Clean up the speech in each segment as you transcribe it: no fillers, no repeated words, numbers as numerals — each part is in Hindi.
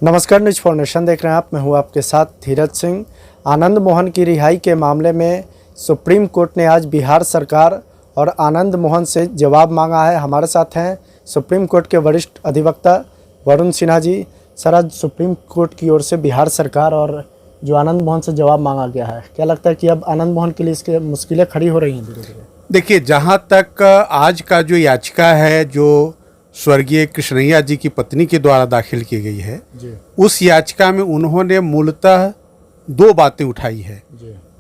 नमस्कार, न्यूज़ फॉर नेशन देख रहे हैं आप। मैं हूं आपके साथ धीरज सिंह। आनंद मोहन की रिहाई के मामले में सुप्रीम कोर्ट ने आज बिहार सरकार और आनंद मोहन से जवाब मांगा है। हमारे साथ हैं सुप्रीम कोर्ट के वरिष्ठ अधिवक्ता वरुण सिन्हा जी। सर, आज सुप्रीम कोर्ट की ओर से बिहार सरकार और जो आनंद मोहन से जवाब मांगा गया है, क्या लगता है कि अब आनंद मोहन के लिए इसके मुश्किलें खड़ी हो रही हैं धीरे धीरे? देखिए, जहाँ तक आज का जो याचिका है जो स्वर्गीय कृष्णैया जी की पत्नी के द्वारा दाखिल की गई है, उस याचिका में उन्होंने मूलतः दो बातें उठाई है।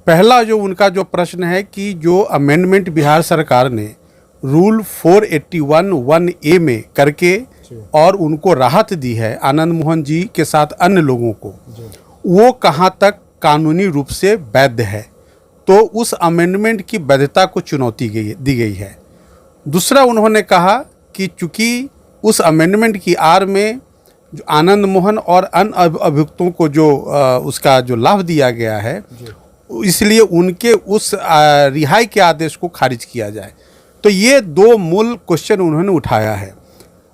पहला जो उनका जो प्रश्न है कि जो अमेंडमेंट बिहार सरकार ने रूल 481(1)A में करके और उनको राहत दी है आनंद मोहन जी के साथ अन्य लोगों को, वो कहाँ तक कानूनी रूप से वैध है, तो उस अमेंडमेंट की वैधता को चुनौती दी गई है। दूसरा, उन्होंने कहा कि चूंकि उस अमेंडमेंट की आड़ में जो आनंद मोहन और अन्य अभियुक्तों को जो उसका जो लाभ दिया गया है, इसलिए उनके उस रिहाई के आदेश को खारिज किया जाए। तो ये दो मूल क्वेश्चन उन्होंने उठाया है।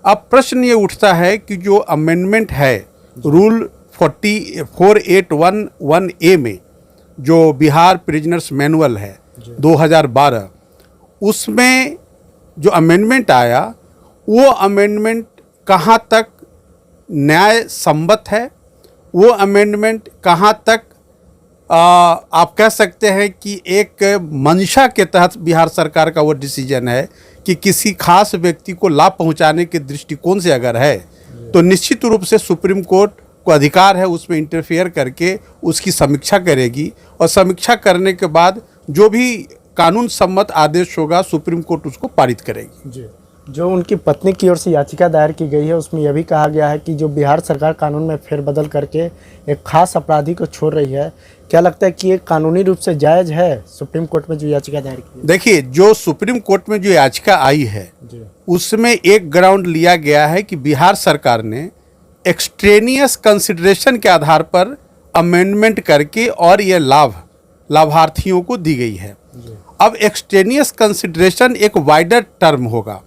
अब प्रश्न ये उठता है कि जो अमेंडमेंट है रूल 481(1)A में, जो बिहार प्रिजनर्स मैनुअल है 2012, उसमें जो अमेंडमेंट आया, वो अमेंडमेंट कहाँ तक न्याय सम्मत है, वो अमेंडमेंट कहाँ तक आप कह सकते हैं कि एक मंशा के तहत बिहार सरकार का वो डिसीजन है कि किसी खास व्यक्ति को लाभ पहुंचाने के दृष्टिकोण से अगर है, तो निश्चित रूप से सुप्रीम कोर्ट को अधिकार है उसमें इंटरफेयर करके उसकी समीक्षा करेगी, और समीक्षा करने के बाद जो भी कानून सम्मत आदेश होगा सुप्रीम कोर्ट उसको पारित करेगी। जी, जो उनकी पत्नी की ओर से याचिका दायर की गई है, उसमें यह भी कहा गया है कि जो बिहार सरकार कानून में फेरबदल करके एक खास अपराधी को छोड़ रही है, क्या लगता है कि ये कानूनी रूप से जायज़ है? सुप्रीम कोर्ट में जो याचिका दायर की है, देखिए, जो सुप्रीम कोर्ट में जो याचिका आई है उसमें एक ग्राउंड लिया गया है कि बिहार सरकार ने एक्सट्रेनियस कंसिडरेशन के आधार पर अमेंडमेंट करके और ये लाभार्थियों को दी गई है। अब एक्सट्रेनियस कंसिडरेशन एक वाइडर टर्म होगा,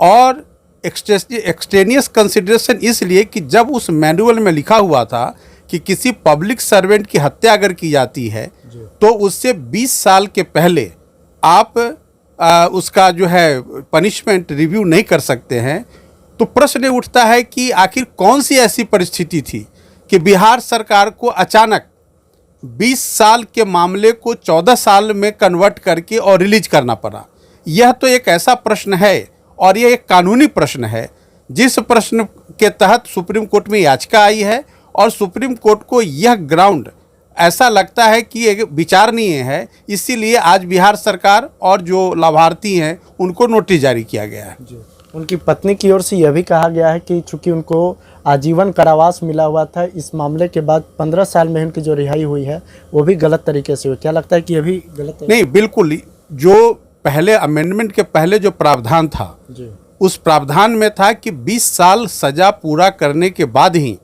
और एक्सट्रेनियस कंसिडरेशन इसलिए कि जब उस मैनुअल में लिखा हुआ था कि किसी पब्लिक सर्वेंट की हत्या अगर की जाती है तो उससे 20 साल के पहले आप उसका जो है पनिशमेंट रिव्यू नहीं कर सकते हैं। तो प्रश्न उठता है कि आखिर कौन सी ऐसी परिस्थिति थी कि बिहार सरकार को अचानक 20 साल के मामले को 14 साल में कन्वर्ट करके और रिलीज करना पड़ा। यह तो एक ऐसा प्रश्न है, और यह एक कानूनी प्रश्न है, जिस प्रश्न के तहत सुप्रीम कोर्ट में याचिका आई है, और सुप्रीम कोर्ट को यह ग्राउंड ऐसा लगता है कि एक विचारणीय है, इसीलिए आज बिहार सरकार और जो लाभार्थी हैं उनको नोटिस जारी किया गया है। उनकी पत्नी की ओर से यह भी कहा गया है कि चूंकि उनको आजीवन कारावास मिला हुआ था, इस मामले के बाद 15 साल में उनकी जो रिहाई हुई है वो भी गलत तरीके से हुई। क्या लगता है कि यह भी गलत है? नहीं, बिल्कुल। जो पहले अमेंडमेंट के पहले जो प्रावधान था, उस प्रावधान में था कि 20 साल सजा पूरा करने के बाद ही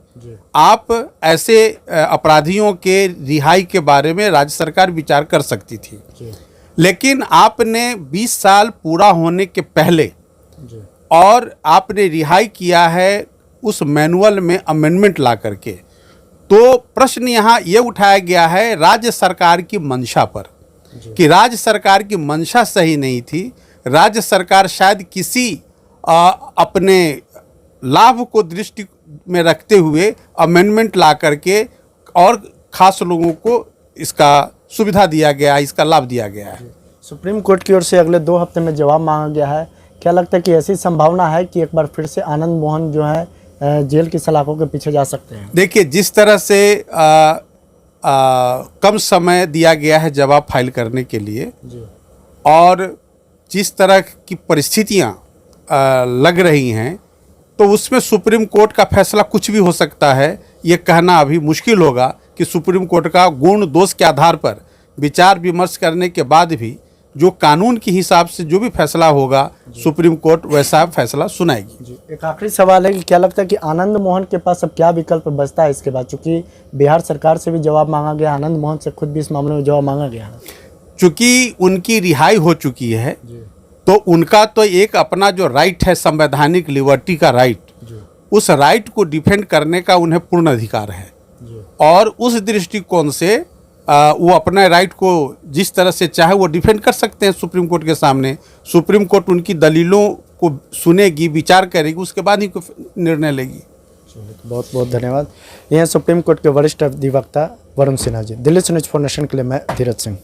आप ऐसे अपराधियों के रिहाई के बारे में राज्य सरकार विचार कर सकती थी। लेकिन आपने 20 साल पूरा होने के पहले और आपने रिहाई किया है उस मैनुअल में अमेंडमेंट ला करके। तो प्रश्न यहाँ ये उठाया गया है राज्य सरकार की मंशा पर, कि राज्य सरकार की मंशा सही नहीं थी। राज्य सरकार शायद किसी अपने लाभ को दृष्टि में रखते हुए अमेंडमेंट ला करके और खास लोगों को इसका सुविधा दिया गया, इसका लाभ दिया गया है। सुप्रीम कोर्ट की ओर से अगले 2 हफ्ते में जवाब मांगा गया है। क्या लगता है कि ऐसी संभावना है कि एक बार फिर से आनंद मोहन जो है जेल की सलाखों के पीछे जा सकते हैं? देखिए, जिस तरह से कम समय दिया गया है जवाब फाइल करने के लिए, और जिस तरह की परिस्थितियां लग रही हैं, तो उसमें सुप्रीम कोर्ट का फैसला कुछ भी हो सकता है। ये कहना अभी मुश्किल होगा कि सुप्रीम कोर्ट का गुण दोष के आधार पर विचार विमर्श करने के बाद भी जो कानून के हिसाब से जो भी फैसला होगा सुप्रीम कोर्ट वैसा फैसला सुनाएगी। एक आखिरी सवाल है कि क्या लगता है कि आनंद मोहन के पास अब क्या विकल्प बचता है इसके बाद? चूँकि बिहार सरकार से भी जवाब मांगा गया, आनंद मोहन से खुद भी इस मामले में जवाब मांगा गया है। चूँकि उनकी रिहाई हो चुकी है, तो उनका तो एक अपना जो राइट है, संवैधानिक लिबर्टी का राइट, उस राइट को डिफेंड करने का उन्हें पूर्ण अधिकार है। और उस दृष्टिकोण से वो अपने राइट को जिस तरह से चाहे वो डिफेंड कर सकते हैं सुप्रीम कोर्ट के सामने। सुप्रीम कोर्ट उनकी दलीलों को सुनेगी, विचार करेगी, उसके बाद ही निर्णय लेगी। बहुत बहुत धन्यवाद। ये हैं सुप्रीम कोर्ट के वरिष्ठ अधिवक्ता वरुण सिन्हा जी। दिल्ली से न्यूज़ 4 नेशन के लिए मैं धीरज सिंह।